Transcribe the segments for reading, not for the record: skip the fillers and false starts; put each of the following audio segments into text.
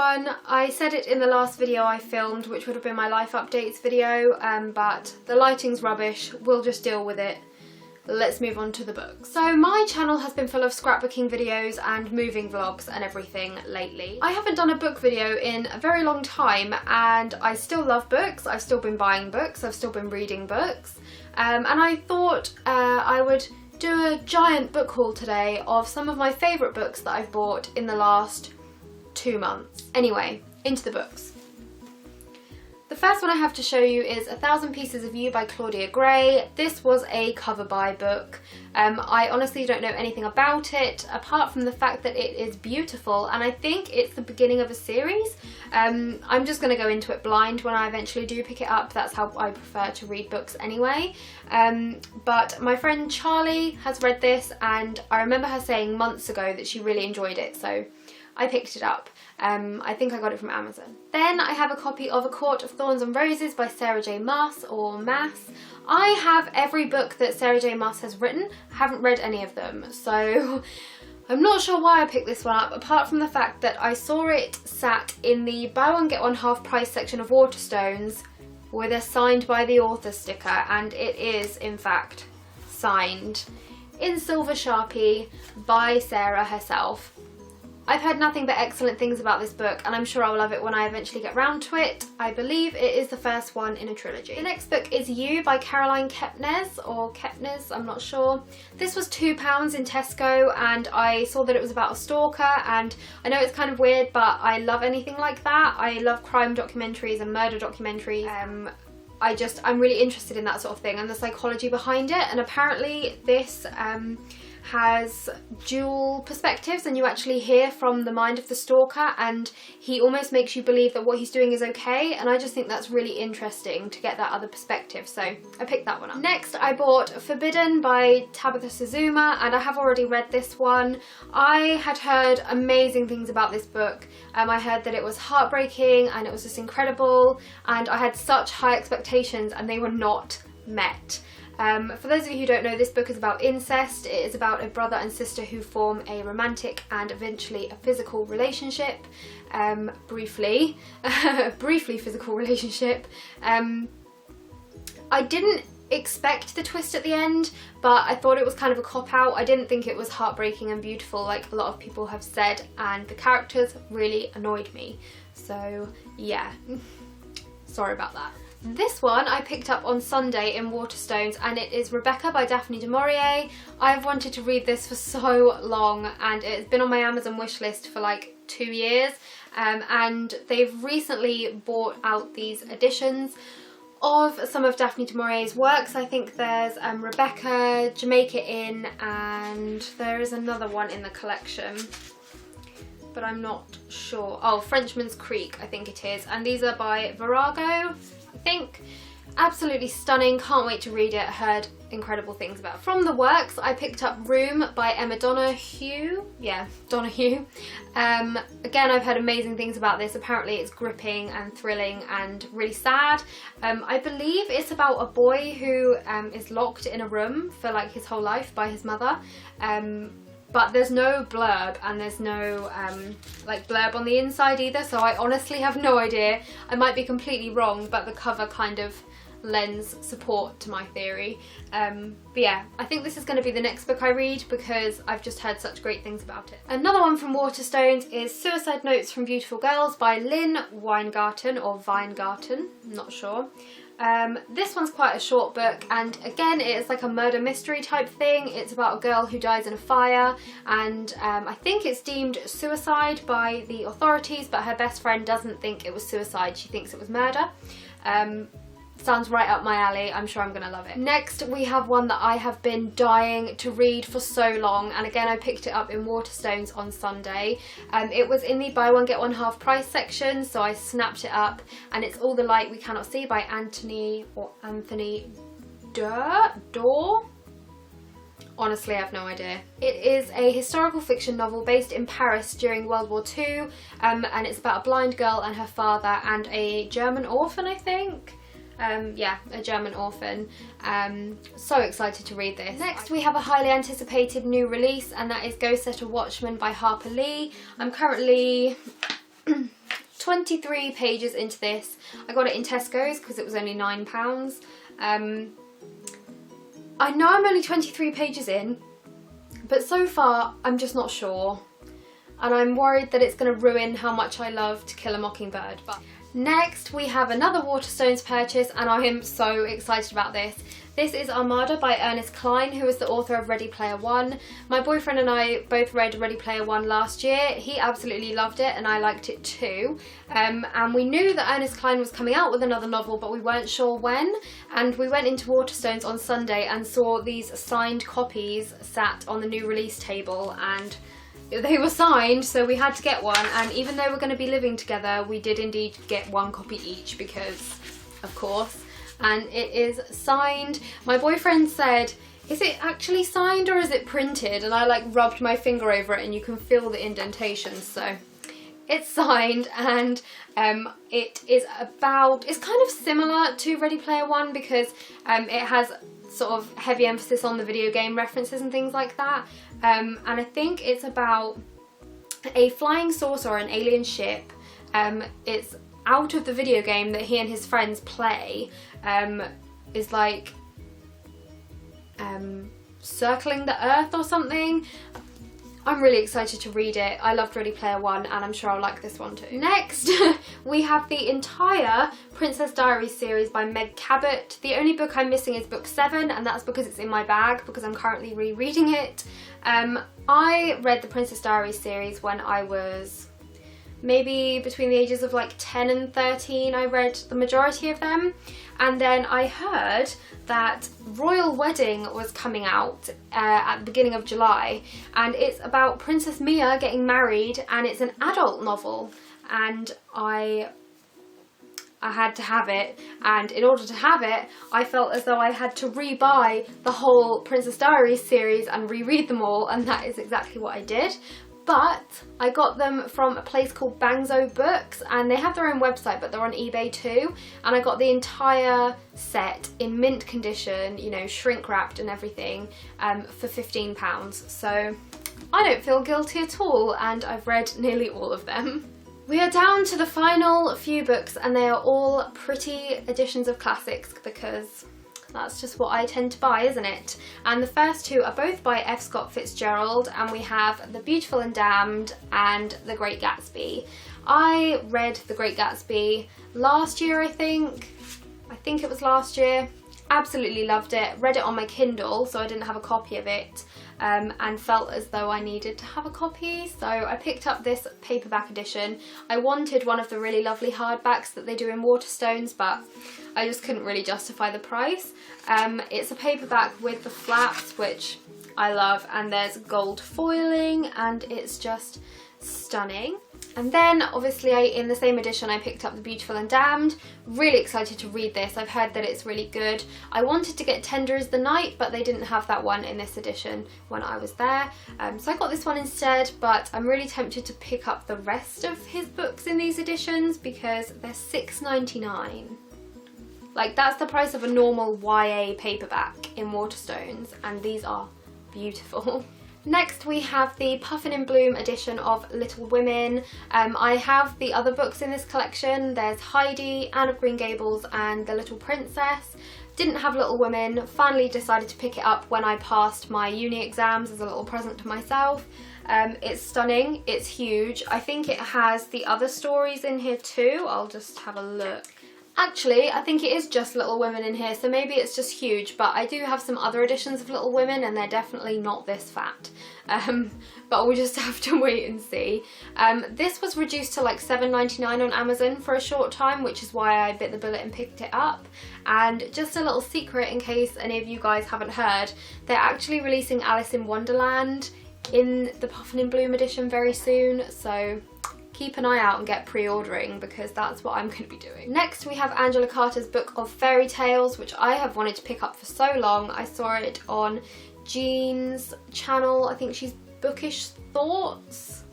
everyone. I said it in the last video I filmed, which would have been my life updates video, but the lighting's rubbish. We'll just deal with it. Let's move on to the book. So my channel has been full of scrapbooking videos and moving vlogs and everything lately. I haven't done a book video in a very long time and I still love books. I've still been buying books, I've still been reading books, and I thought I would do a giant book haul today of some of my favourite books that I've bought in the last 2 months. Anyway, into the books. The first one I have to show you is 1,000 Pieces of You by Claudia Gray. This was a cover buy book. I honestly don't know anything about it apart from the fact that it is beautiful, and I think it's the beginning of a series. I'm just going to go into it blind when I eventually do pick it up. That's how I prefer to read books anyway. But my friend Charlie has read this and I remember her saying months ago that she really enjoyed it, so I picked it up. I think I got it from Amazon. Then I have a copy of A Court of Thorns and Roses by Sarah J Maas, or Maas. I have every book that Sarah J Maas has written. I haven't read any of them, so I'm not sure why I picked this one up, apart from the fact that I saw it sat in the buy one get one half price section of Waterstones with a signed by the author sticker, and it is in fact signed in silver Sharpie by Sarah herself. I've heard nothing but excellent things about this book and I'm sure I'll love it when I eventually get round to it. I believe it is the first one in a trilogy. The next book is You by Caroline Kepnes, or Kepnes, I'm not sure. This was £2 in Tesco and I saw that it was about a stalker, and I know it's kind of weird but I love anything like that. I love crime documentaries and murder documentaries. I'm really interested in that sort of thing and the psychology behind it, and apparently this has dual perspectives and you actually hear from the mind of the stalker and he almost makes you believe that what he's doing is okay, and I just think that's really interesting to get that other perspective, so I picked that one up. Next I bought Forbidden by Tabitha Suzuma and I have already read this one. I had heard amazing things about this book. I heard that it was heartbreaking and it was just incredible, and I had such high expectations and they were not met. For those of you who don't know, this book is about incest. It is about a brother and sister who form a romantic and eventually a physical relationship. Briefly physical relationship. I didn't expect the twist at the end, but I thought it was kind of a cop-out. I didn't think it was heartbreaking and beautiful like a lot of people have said, and the characters really annoyed me. So yeah, sorry about that. This one I picked up on Sunday in Waterstones and it is Rebecca by Daphne du Maurier. I've wanted to read this for so long and it's been on my Amazon wishlist for like 2 years, and they've recently bought out these editions of some of Daphne du Maurier's works. I think there's Rebecca, Jamaica Inn, and there is another one in the collection, but I'm not sure. Oh, Frenchman's Creek I think it is, and these are by Virago, I think. Absolutely stunning, can't wait to read it. Heard incredible things about it. From the works I picked up Room by Emma Donoghue. Yeah, Donoghue. Again, I've heard amazing things about this. Apparently it's gripping and thrilling and really sad. I believe it's about a boy who is locked in a room for like his whole life by his mother. But there's no blurb and there's no like blurb on the inside either, so I honestly have no idea. I might be completely wrong, but the cover kind of lends support to my theory. But yeah, I think this is going to be the next book I read because I've just heard such great things about it. Another one from Waterstones is Suicide Notes from Beautiful Girls by Lynn Weingarten, or Weingarten, I'm not sure. This one's quite a short book, and again it's like a murder mystery type thing. It's about a girl who dies in a fire, and I think it's deemed suicide by the authorities, but her best friend doesn't think it was suicide, she thinks it was murder. Sounds right up my alley, I'm sure I'm gonna love it. Next we have one that I have been dying to read for so long, and again I picked it up in Waterstones on Sunday. It was in the buy one get one half price section, so I snapped it up, and it's All the Light We Cannot See by Anthony Dorr. Honestly, I have no idea. It is a historical fiction novel based in Paris during World War II, and it's about a blind girl and her father and a German orphan, I think. Yeah, a German orphan. So excited to read this. Next we have a highly anticipated new release, and that is Go Set a Watchman by Harper Lee. I'm currently 23 pages into this. I got it in Tesco's because it was only £9. I know I'm only 23 pages in, but so far I'm just not sure. And I'm worried that it's going to ruin how much I love To Kill a Mockingbird. But next we have another Waterstones purchase, and I am so excited about this. This is Armada by Ernest Cline, who is the author of Ready Player One. My boyfriend and I both read Ready Player One last year. He absolutely loved it and I liked it too. And we knew that Ernest Cline was coming out with another novel, but we weren't sure when. And we went into Waterstones on Sunday and saw these signed copies sat on the new release table, and they were signed, so we had to get one. And even though we're going to be living together, we did indeed get one copy each because, of course. And it is signed. My boyfriend said, is it actually signed or is it printed? And I like rubbed my finger over it and you can feel the indentations. So it's signed, and it is about, it's kind of similar to Ready Player One because it has sort of heavy emphasis on the video game references and things like that. And I think it's about a flying saucer or an alien ship. It's out of the video game that he and his friends play, is like circling the Earth or something. I'm really excited to read it. I loved Ready Player One and I'm sure I'll like this one too. Next we have the entire Princess Diaries series by Meg Cabot. The only book I'm missing is book 7, and that's because it's in my bag because I'm currently rereading it. I read the Princess Diaries series when I was maybe between the ages of like 10 and 13. I read the majority of them, and then I heard that Royal Wedding was coming out at the beginning of July, and it's about Princess Mia getting married, and it's an adult novel, and I had to have it, and in order to have it I felt as though I had to re-buy the whole Princess Diaries series and reread them all, and that is exactly what I did. But I got them from a place called Bangzo Books, and they have their own website but they're on eBay too, and I got the entire set in mint condition, you know, shrink wrapped and everything, for £15. So I don't feel guilty at all, and I've read nearly all of them. We are down to the final few books, and they are all pretty editions of classics because that's just what I tend to buy, isn't it? And the first two are both by F. Scott Fitzgerald, and we have The Beautiful and Damned and The Great Gatsby. I read The Great Gatsby last year, I think it was last year. Absolutely loved it. Read it on my Kindle, so I didn't have a copy of it, and felt as though I needed to have a copy, so I picked up this paperback edition. I wanted one of the really lovely hardbacks that they do in Waterstones, but I just couldn't really justify the price. It's a paperback with the flaps, which I love, and there's gold foiling, and it's just stunning. And then obviously in the same edition I picked up The Beautiful and Damned. Really excited to read this. I've heard that it's really good. I wanted to get Tender as the Night, but they didn't have that one in this edition when I was there. So I got this one instead, but I'm really tempted to pick up the rest of his books in these editions because they're $6.99. Like, that's the price of a normal YA paperback in Waterstones, and these are beautiful. Next we have the Puffin in Bloom edition of Little Women. I have the other books in this collection. There's Heidi, Anne of Green Gables and The Little Princess. Didn't have Little Women, finally decided to pick it up when I passed my uni exams as a little present to myself. It's stunning, it's huge. I think it has the other stories in here too. I'll just have a look. Actually, I think it is just Little Women in here, so maybe it's just huge, but I do have some other editions of Little Women and they're definitely not this fat. But we'll just have to wait and see. This was reduced to like $7.99 on Amazon for a short time, which is why I bit the bullet and picked it up. And just a little secret in case any of you guys haven't heard, they're actually releasing Alice in Wonderland in the Puffin in Bloom edition very soon, so keep an eye out and get pre-ordering because that's what I'm going to be doing. Next we have Angela Carter's book of fairy tales, which I have wanted to pick up for so long. I saw it on Jean's channel. I think she's Bookish Thoughts,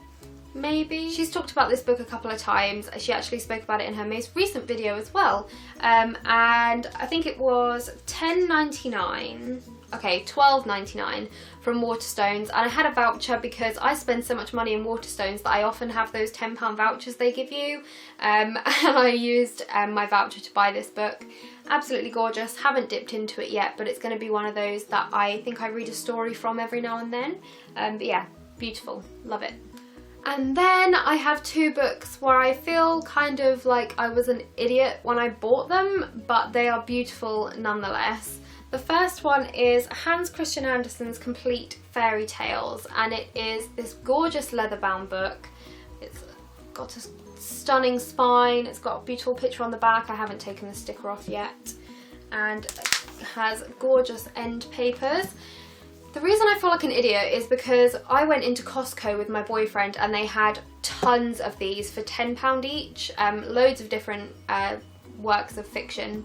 maybe. She's talked about this book a couple of times. She actually spoke about it in her most recent video as well. And I think it was $10.99 okay, £12.99 from Waterstones, and I had a voucher because I spend so much money in Waterstones that I often have those £10 vouchers they give you, and I used my voucher to buy this book. Absolutely gorgeous. Haven't dipped into it yet, but it's going to be one of those that I think I read a story from every now and then. But yeah, beautiful. Love it. And then I have two books where I feel kind of like I was an idiot when I bought them, but they are beautiful nonetheless. The first one is Hans Christian Andersen's Complete Fairy Tales, and it is this gorgeous leather-bound book. It's got a stunning spine, it's got a beautiful picture on the back. I haven't taken the sticker off yet, and it has gorgeous end papers. The reason I feel like an idiot is because I went into Costco with my boyfriend and they had tons of these for £10 each, loads of different works of fiction.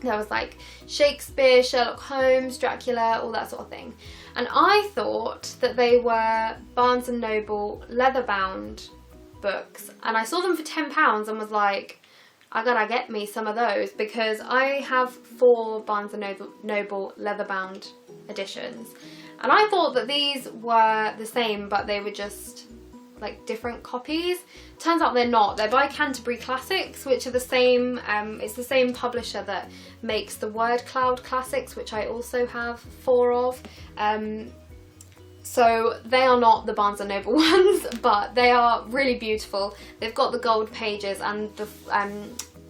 There was like Shakespeare, Sherlock Holmes, Dracula, all that sort of thing. And I thought that they were Barnes & Noble leather-bound books, and I saw them for £10 and was like, I gotta get me some of those, because I have 4 Barnes & Noble leather-bound editions, and I thought that these were the same, but they were just like different copies. Turns out they're not. They're by Canterbury Classics, which are the same, it's the same publisher that makes the Word Cloud Classics, which I also have 4 of. So they are not the Barnes & Noble ones, but they are really beautiful. They've got the gold pages and the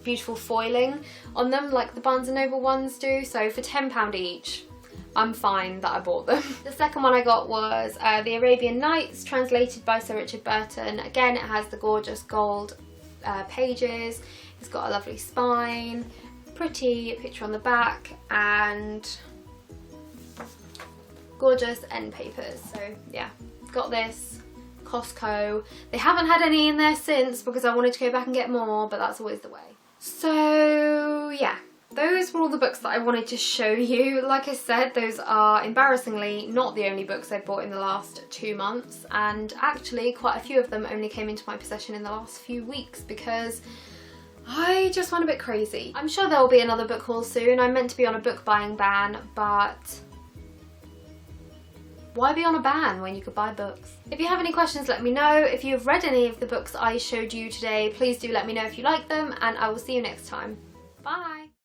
beautiful foiling on them like the Barnes & Noble ones do. So for £10 each, I'm fine that I bought them. The second one I got was The Arabian Nights, translated by Sir Richard Burton. Again, it has the gorgeous gold pages. It's got a lovely spine, pretty picture on the back, and gorgeous end papers. So yeah, got this, Costco. They haven't had any in there since because I wanted to go back and get more, but that's always the way. So yeah, those were all the books that I wanted to show you. Like I said, those are embarrassingly not the only books I've bought in the last 2 months, and actually quite a few of them only came into my possession in the last few weeks because I just went a bit crazy. I'm sure there will be another book haul soon. I'm meant to be on a book buying ban, but why be on a ban when you could buy books? If you have any questions, let me know. If you've read any of the books I showed you today, please do let me know if you like them, and I will see you next time. Bye!